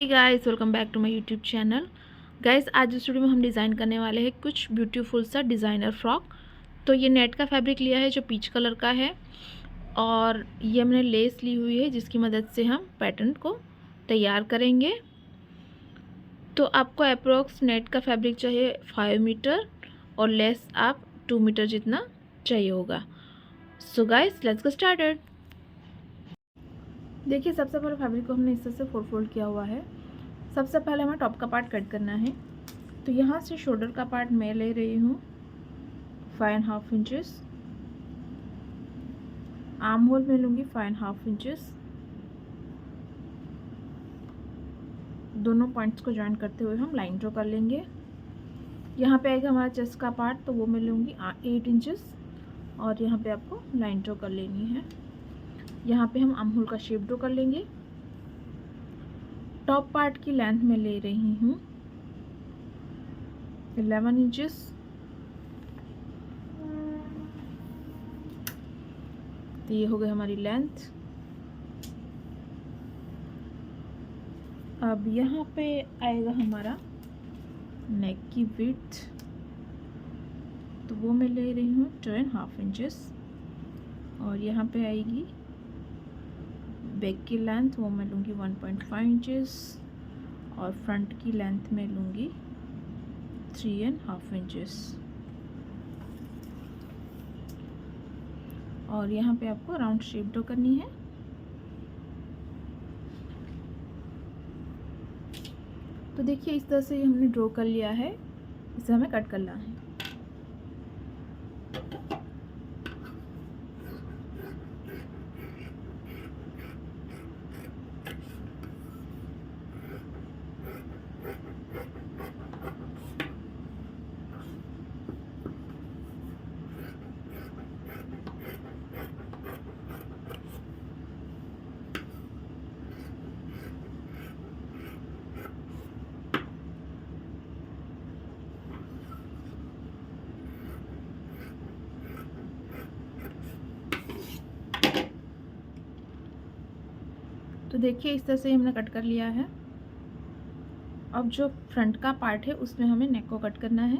Guys, welcome back to my YouTube channel. Guys, आज इस video में हम डिज़ाइन करने वाले हैं कुछ ब्यूटीफुल सा डिज़ाइनर फ्रॉक। तो ये नेट का फैब्रिक लिया है जो पीच कलर का है, और ये हमने लेस ली हुई है जिसकी मदद से हम पैटर्न को तैयार करेंगे। तो आपको अप्रोक्स नेट का फैब्रिक चाहिए 5 मीटर और लेस आप 2 मीटर जितना चाहिए होगा। So guys, let's get started. देखिए, सबसे पहले फैब्रिक को हमने इस तरह से फोल्ड किया हुआ है। सबसे पहले हमें टॉप का पार्ट कट करना है। तो यहाँ से शोल्डर का पार्ट मैं ले रही हूँ 5.5 इंचेस, आर्म होल में लूँगी 5.5 इंचेस। दोनों पॉइंट्स को जॉइन करते हुए हम लाइन ड्रॉ कर लेंगे। यहाँ पे आएगा हमारा चेस्ट का पार्ट, तो वो मैं लूँगी 8 इंचेस, और यहाँ पे आपको लाइन ड्रॉ कर लेनी है। यहाँ पे हम आर्म होल का शेप ड्रॉ कर लेंगे। टॉप पार्ट की लेंथ में ले रही हूँ 11 इंचेस। तो ये हो गई हमारी लेंथ। अब यहाँ पे आएगा हमारा नेक की विड्थ, तो वो मैं ले रही हूँ 2.5 इंचेस, और यहाँ पे आएगी बैक की लेंथ, वो मैं लूँगी 1.5 इंचेस, और फ्रंट की लेंथ में लूँगी 3.5 इंचेस। और यहाँ पे आपको राउंड शेप ड्रॉ करनी है। तो देखिए, इस तरह से हमने ड्रॉ कर लिया है। इसे हमें कट करना है। तो देखिए, इस तरह से हमने कट कर लिया है। अब जो फ्रंट का पार्ट है उसमें हमें नेक को कट करना है।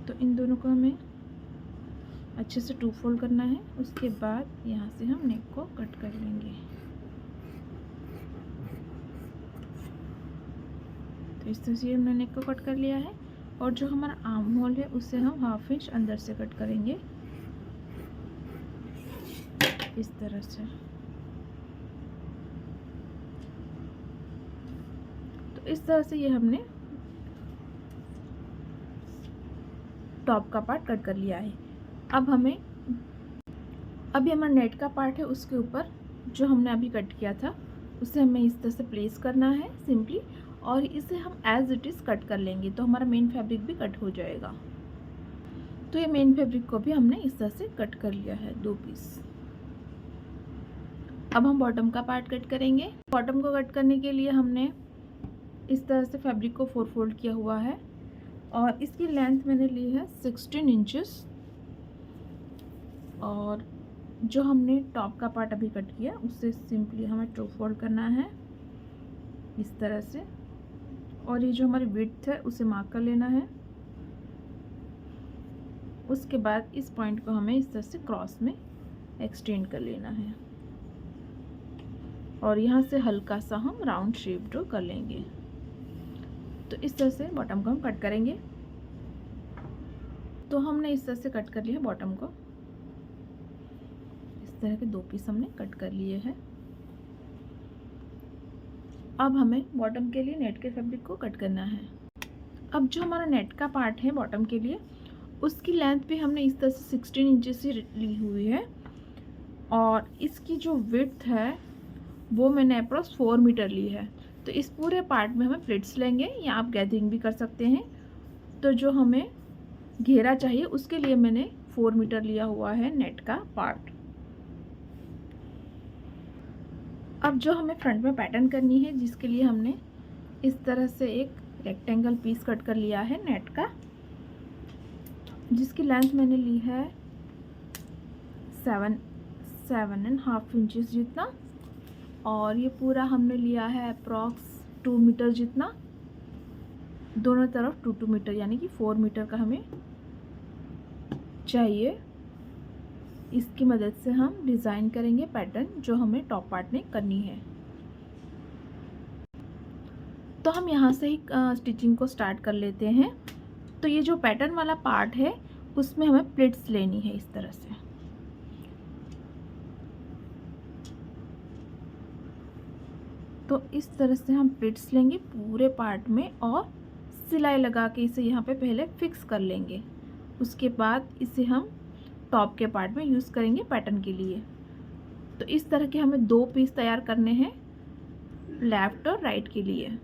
तो इन दोनों को हमें अच्छे से 2 फोल्ड करना है। उसके बाद यहाँ से हम नेक को कट कर लेंगे। तो इस तरह से हमने नेक को कट कर लिया है, और जो हमारा आर्म होल है उसे हम 1/2 इंच अंदर से कट करेंगे, इस तरह से। तो इस तरह से ये हमने टॉप का पार्ट कट कर लिया है। अब अभी हमारा नेट का पार्ट है, उसके ऊपर जो हमने अभी कट किया था उसे हमें इस तरह से प्लेस करना है सिंपली, और इसे हम एज इट इज़ कट कर लेंगे, तो हमारा मेन फैब्रिक भी कट हो जाएगा। तो ये मेन फैब्रिक को भी हमने इस तरह से कट कर लिया है, 2 पीस। अब हम बॉटम का पार्ट कट करेंगे। बॉटम को कट करने के लिए हमने इस तरह से फैब्रिक को 4 फोल्ड किया हुआ है, और इसकी लेंथ मैंने ली है 16 इंचेस। और जो हमने टॉप का पार्ट अभी कट किया उससे सिंपली हमें 2 फोल्ड करना है, इस तरह से। और ये जो हमारी विड्थ है उसे मार्क कर लेना है। उसके बाद इस पॉइंट को हमें इस तरह से क्रॉस में एक्सटेंड कर लेना है, और यहाँ से हल्का सा हम राउंड शेप ड्रॉ कर लेंगे। तो इस तरह से बॉटम को हम कट करेंगे। तो हमने इस तरह से कट कर लिया बॉटम को। इस तरह के 2 पीस हमने कट कर लिए हैं। अब हमें बॉटम के लिए नेट के फैब्रिक को कट करना है। अब जो हमारा नेट का पार्ट है बॉटम के लिए, उसकी लेंथ भी हमने इस तरह से 16 इंचेस ही ली हुई है, और इसकी जो विड्थ है वो मैंने अप्रॉक्स 4 मीटर ली है। तो इस पूरे पार्ट में हमें प्लिट्स लेंगे, या आप गैदरिंग भी कर सकते हैं। तो जो हमें घेरा चाहिए उसके लिए मैंने 4 मीटर लिया हुआ है नेट का पार्ट। अब जो हमें फ्रंट में पैटर्न करनी है, जिसके लिए हमने इस तरह से एक रेक्टेंगल पीस कट कर लिया है नेट का, जिसकी लेंथ मैंने ली है 7.5 इंचेस जितना, और ये पूरा हमने लिया है अप्रॉक्स 2 मीटर जितना, दोनों तरफ 2 मीटर यानी कि 4 मीटर का हमें चाहिए। इसकी मदद से हम डिज़ाइन करेंगे पैटर्न जो हमें टॉप पार्ट में करनी है। तो हम यहाँ से ही स्टिचिंग को स्टार्ट कर लेते हैं। तो ये जो पैटर्न वाला पार्ट है उसमें हमें प्लिट्स लेनी है इस तरह से। तो इस तरह से हम प्लिट्स लेंगे पूरे पार्ट में और सिलाई लगा के इसे यहाँ पे पहले फिक्स कर लेंगे। उसके बाद इसे हम टॉप के पार्ट में यूज़ करेंगे पैटर्न के लिए। तो इस तरह के हमें 2 पीस तैयार करने हैं लेफ़्ट और राइट के लिए।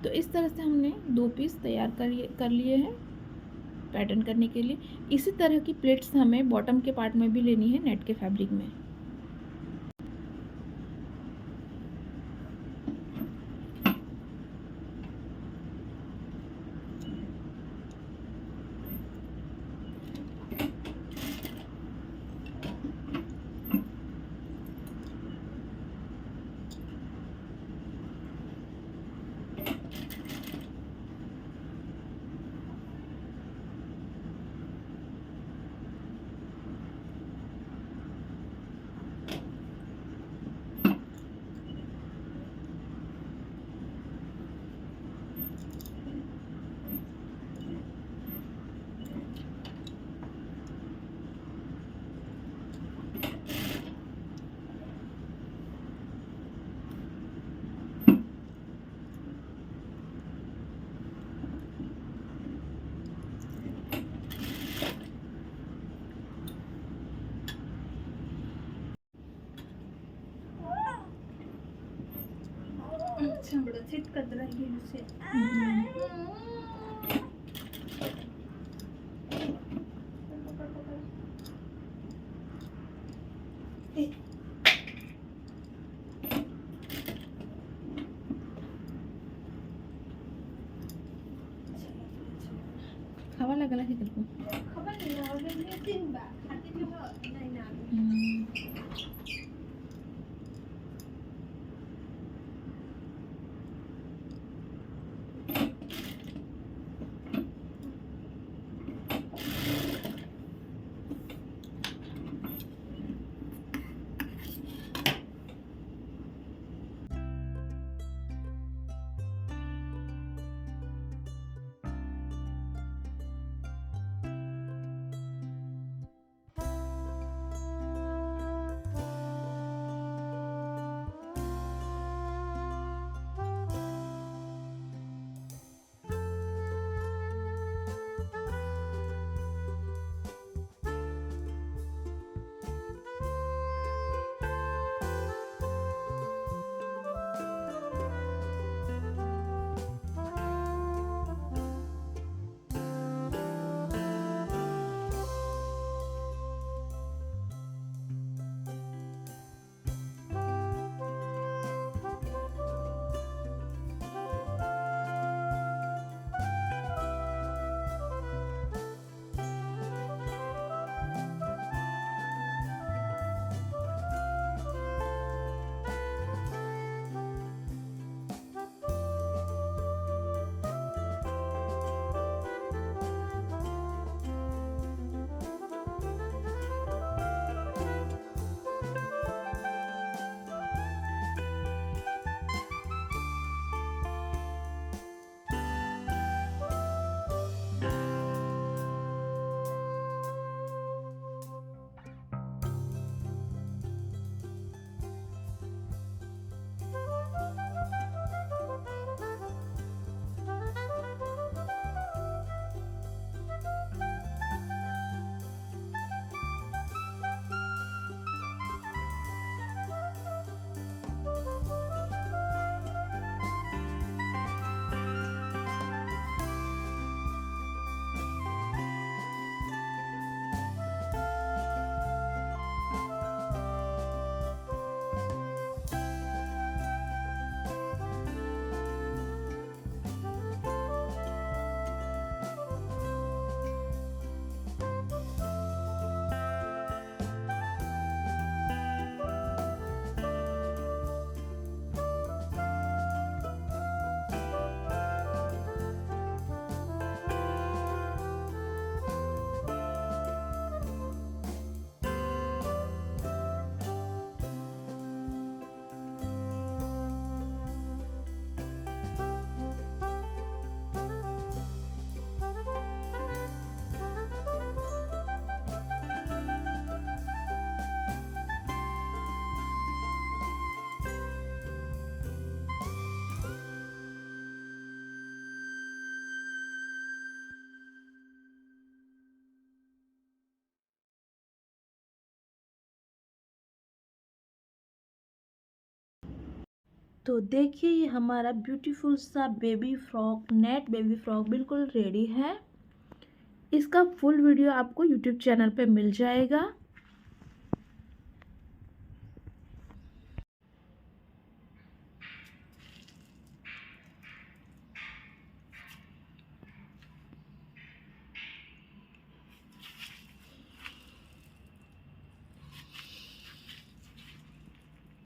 तो इस तरह से हमने 2 पीस तैयार कर लिए हैं पैटर्न करने के लिए। इसी तरह की प्लेट्स हमें बॉटम के पार्ट में भी लेनी है नेट के फैब्रिक में। संबंधित कदर ही से खावा लगला है तेरे को? खबर नहीं आ रही है 3 बार खाती थी वो नहीं ना। तो देखिए ये हमारा ब्यूटीफुल सा baby frock, net baby frock बिल्कुल रेडी है। इसका फुल वीडियो आपको यूट्यूब चैनल पे मिल जाएगा।